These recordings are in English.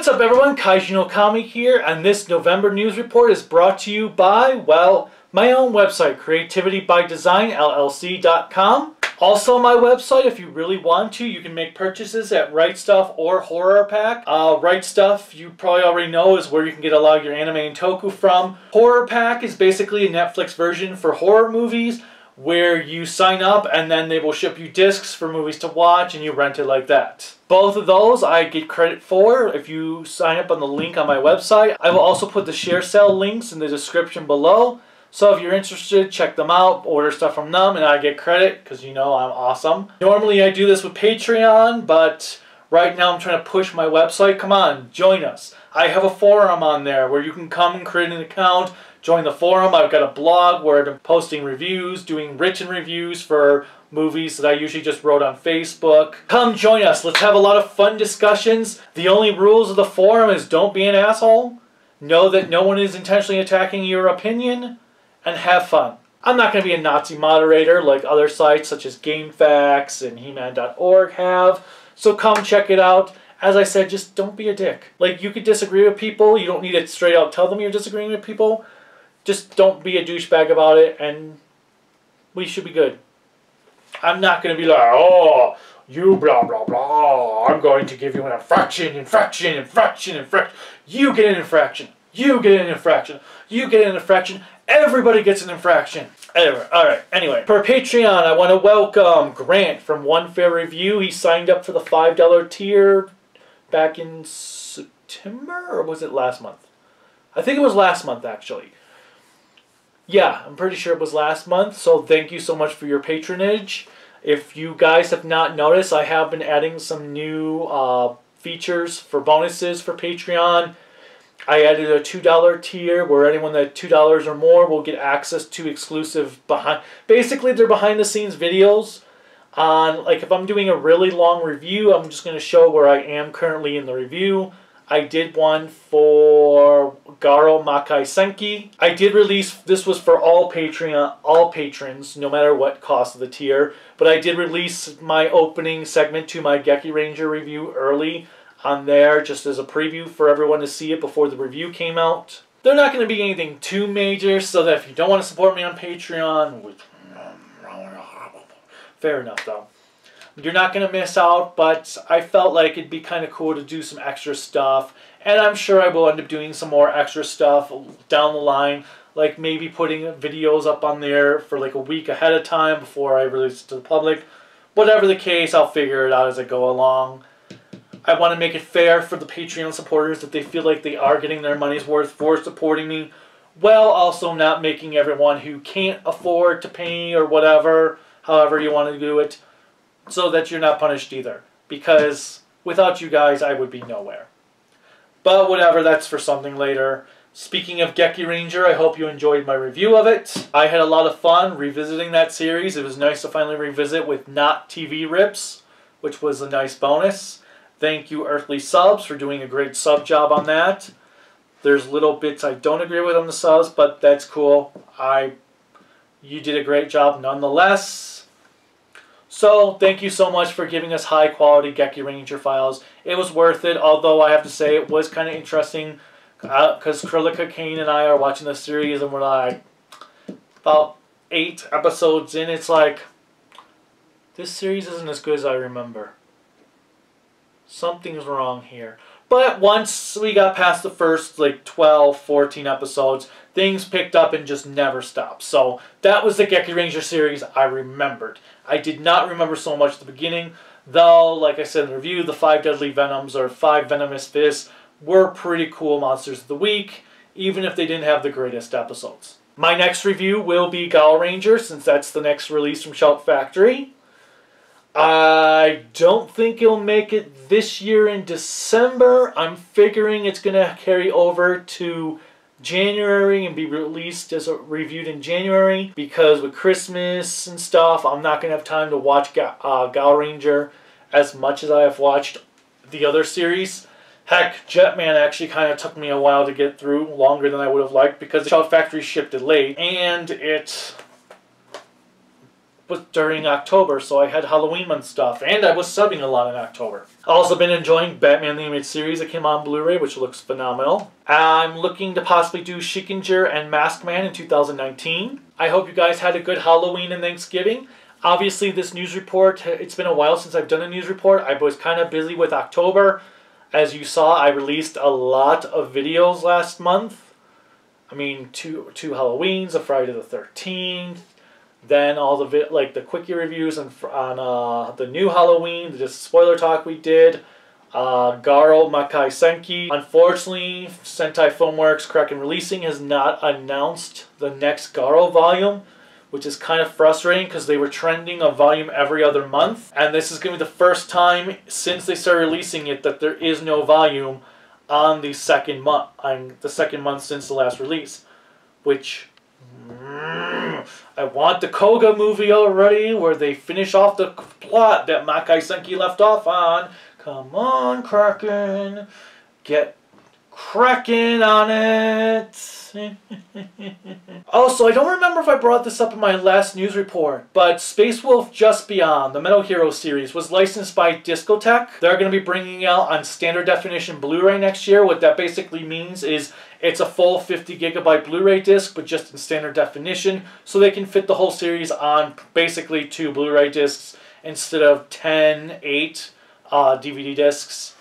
up everyone, KnK here, and this November news report is brought to you by, well, my own website, creativitybydesignllc.com. Also my website, if you really want to, you can make purchases at Right Stuff or Horror Pack. Right Stuff, you probably already know, is where you can get a lot of your anime and toku from. Horror Pack is basically a Netflix version for horror movies, where you sign up and then they will ship you discs for movies to watch and you rent it like that. Both of those I get credit for if you sign up on the link on my website. I will also put the share sale links in the description below. So if you're interested, check them out, order stuff from them, and I get credit because you know I'm awesome. Normally I do this with Patreon, but right now I'm trying to push my website. Come on, join us. I have a forum on there where you can come and create an account, join the forum. I've got a blog where I'm posting reviews, doing written reviews for movies that I usually just wrote on Facebook. Come join us. Let's have a lot of fun discussions. The only rules of the forum is don't be an asshole, know that no one is intentionally attacking your opinion, and have fun. I'm not going to be a Nazi moderator like other sites such as GameFAQs and He-Man.org have, so come check it out. As I said, just don't be a dick. Like, you could disagree with people, you don't need to straight out tell them you're disagreeing with people. Just don't be a douchebag about it, and we should be good. I'm not going to be like, oh, you blah, blah, blah. I'm going to give you an infraction. You get an infraction. You get an infraction. You get an infraction. Everybody gets an infraction. Alright, anyway. For Patreon, I want to welcome Grant from One Fair Review. He signed up for the $5 tier back in September, or was it last month? I think it was last month, actually. Yeah, I'm pretty sure it was last month, so thank you so much for your patronage. If you guys have not noticed, I have been adding some new features for bonuses for Patreon. I added a $2 tier where anyone that $2 or more will get access to exclusive basically they're behind the scenes videos on, like, if I'm doing a really long review, I'm just going to show where I am currently in the review. I did one for Garo Makai Senki. I did release, this was for all patrons, no matter what cost of the tier, but I did release my opening segment to my Geki Ranger review early on there, just as a preview for everyone to see it before the review came out. They're not going to be anything too major, so that if you don't want to support me on Patreon, fair enough though. You're not going to miss out, but I felt like it'd be kind of cool to do some extra stuff, and I'm sure I will end up doing some more extra stuff down the line, like maybe putting videos up on there for like a week ahead of time before I release it to the public. Whatever the case, I'll figure it out as I go along. I want to make it fair for the Patreon supporters that they feel like they are getting their money's worth for supporting me, while also not making everyone who can't afford to pay or whatever, however you want to do it, so that you're not punished either. Because without you guys, I would be nowhere. But whatever, that's for something later. Speaking of Geki Ranger, I hope you enjoyed my review of it. I had a lot of fun revisiting that series. It was nice to finally revisit with not TV rips, which was a nice bonus. Thank you, Earthly Subs, for doing a great sub job on that. There's little bits I don't agree with on the subs, but that's cool. You did a great job nonetheless. So, thank you so much for giving us high-quality Geki Ranger files. It was worth it, although I have to say it was kind of interesting, because Krillika, Kane, and I are watching the series, and we're like, about 8 episodes in, it's like, this series isn't as good as I remember. Something's wrong here. But once we got past the first, like, 12, 14 episodes, things picked up and just never stopped. So, that was the Geki Ranger series I remembered. I did not remember so much at the beginning, though, like I said in the review, the 5 Deadly Venoms, or 5 Venomous Fists, were pretty cool monsters of the week, even if they didn't have the greatest episodes. My next review will be Gal Ranger, since that's the next release from Shout Factory. I don't think it'll make it this year in December. I'm figuring it's going to carry over to January and be released as reviewed in January, because with Christmas and stuff, I'm not going to have time to watch Gal Ranger as much as I have watched the other series. Heck, Jetman actually kind of took me a while to get through, longer than I would have liked, because the Shout Factory shipped it late, and it was during October, so I had Halloween month stuff, and I was subbing a lot in October. I've also been enjoying Batman the Animated Series that came on Blu-ray, which looks phenomenal. I'm looking to possibly do Schickinger and Masked Man in 2019. I hope you guys had a good Halloween and Thanksgiving. Obviously, this news report, it's been a while since I've done a news report. I was kind of busy with October. As you saw, I released a lot of videos last month. I mean, two Halloweens, a Friday the 13th, then all the quickie reviews on the new Halloween, the spoiler talk we did, Garo Makai Senki. Unfortunately, Sentai Filmworks Kraken Releasing has not announced the next Garo volume, which is kind of frustrating because they were trending a volume every other month. And this is going to be the first time since they started releasing it that there is no volume on the second month, since the last release. Which, I want the Koga movie already where they finish off the plot that Makai Senki left off on. Come on, Kraken. Get cracking on it. Also, I don't remember if I brought this up in my last news report, but Space Wolf Just Beyond, the Metal Hero series, was licensed by Discotech. They're going to be bringing out on standard definition Blu-ray next year. What that basically means is it's a full 50 gigabyte Blu-ray disc, but just in standard definition, so they can fit the whole series on basically 2 Blu-ray discs instead of 8 DVD discs.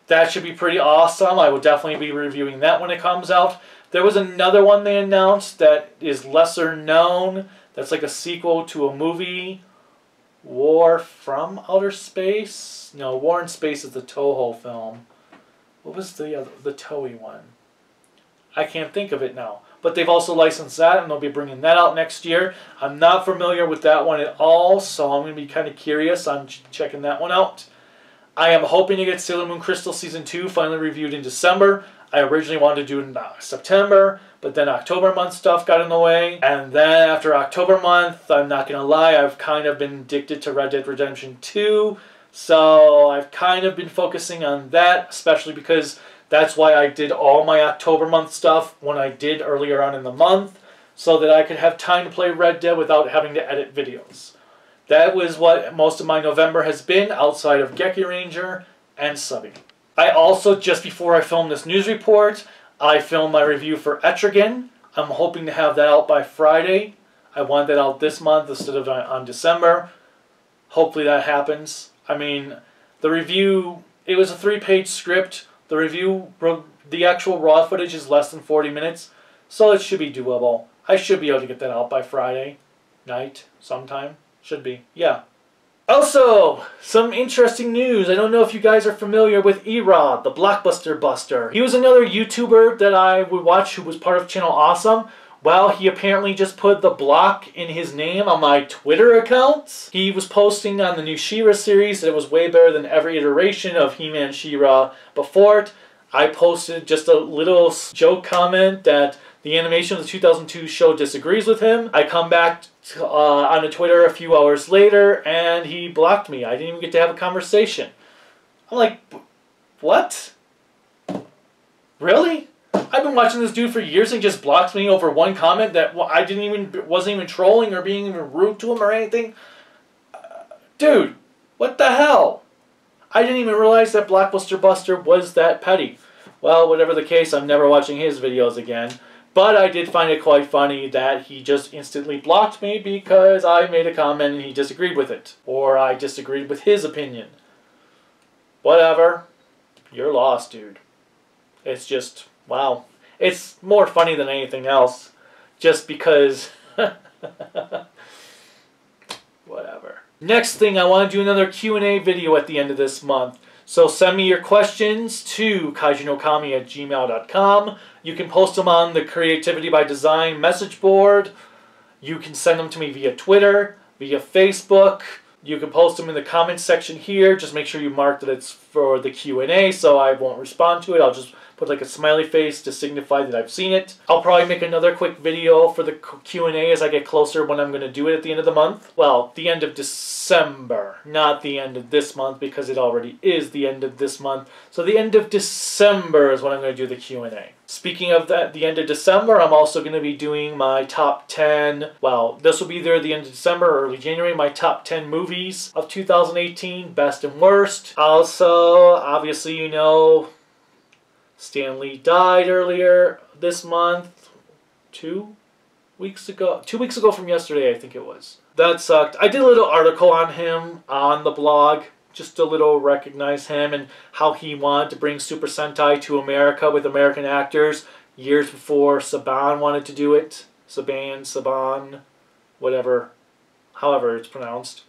That should be pretty awesome. I will definitely be reviewing that when it comes out. There was another one they announced that is lesser known. That's like a sequel to a movie. War from Outer Space? No, War in Space is the Toho film. What was the Toei one? I can't think of it now. But they've also licensed that, and they'll be bringing that out next year. I'm not familiar with that one at all, so I'm going to be kind of curious on checking that one out. I am hoping to get Sailor Moon Crystal Season 2 finally reviewed in December. I originally wanted to do it in September, but then October month stuff got in the way. And then after October month, I'm not going to lie, I've kind of been addicted to Red Dead Redemption 2. So I've kind of been focusing on that, especially because that's why I did all my October month stuff when I did earlier on in the month, so that I could have time to play Red Dead without having to edit videos. That was what most of my November has been, outside of Geki Ranger and subbing. I also, just before I filmed this news report, I filmed my review for Etrigan. I'm hoping to have that out by Friday. I want that out this month instead of on December. Hopefully that happens. I mean, the review, it was a 3-page script. The review, the actual raw footage is less than 40 minutes, so it should be doable. I should be able to get that out by Friday night sometime. Should be, yeah. Also, some interesting news. I don't know if you guys are familiar with Erod, the Blockbuster Buster. He was another YouTuber that I would watch who was part of Channel Awesome. Well, he apparently just put the block in his name on my Twitter account. He was posting on the new She-Ra series that it was way better than every iteration of He-Man She-Ra before it. I posted just a little joke comment that the animation of the 2002 show disagrees with him. I come back on the Twitter a few hours later, and he blocked me. I didn't even get to have a conversation. I'm like, what? Really? I've been watching this dude for years, and he just blocks me over one comment that wasn't even trolling or being even rude to him or anything. Dude, what the hell? I didn't even realize that Blockbuster Buster was that petty. Well, whatever the case, I'm never watching his videos again. But I did find it quite funny that he just instantly blocked me because I made a comment and he disagreed with it. Or I disagreed with his opinion. Whatever. You're lost, dude. It's just, wow. It's more funny than anything else. Just because... Whatever. Next thing, I want to do another Q&A video at the end of this month. So send me your questions to kaijunokami@gmail.com. You can post them on the Creativity by Design message board. You can send them to me via Twitter, via Facebook. You can post them in the comments section here. Just make sure you mark that it's for the Q&A so I won't respond to it. I'll just put like a smiley face to signify that I've seen it. I'll probably make another quick video for the Q&A as I get closer when I'm going to do it at the end of the month. Well, the end of December, not the end of this month, because it already is the end of this month. So the end of December is when I'm going to do the Q&A. Speaking of that, the end of December, I'm also going to be doing my top 10, well, this will be there at the end of December or early January, my top 10 movies of 2018, best and worst. Also, obviously, you know, Stan Lee died earlier this month, 2 weeks ago from yesterday, I think it was. That sucked. I did a little article on him on the blog, just a little recognize him and how he wanted to bring Super Sentai to America with American actors years before Saban wanted to do it. Saban, whatever, however it's pronounced.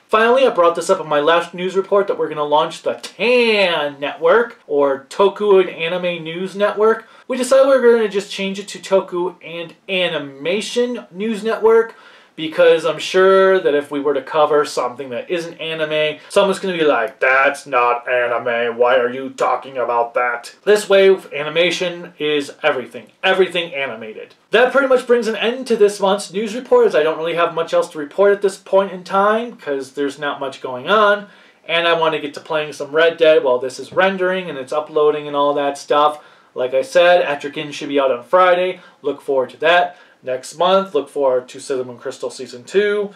Finally, I brought this up in my last news report that we're going to launch the KnK network, or Toku and Anime News Network. We decided we were going to just change it to Toku and Animation News Network, because I'm sure that if we were to cover something that isn't anime, someone's going to be like, that's not anime, why are you talking about that? This way, animation is everything. Everything animated. That pretty much brings an end to this month's news report, as I don't really have much else to report at this point in time, because there's not much going on, and I want to get to playing some Red Dead while this is rendering and it's uploading and all that stuff. Like I said, Etrigan should be out on Friday. Look forward to that. Next month, look forward to Sailor Moon Crystal Season 2,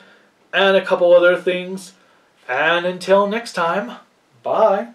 and a couple other things. And until next time, bye.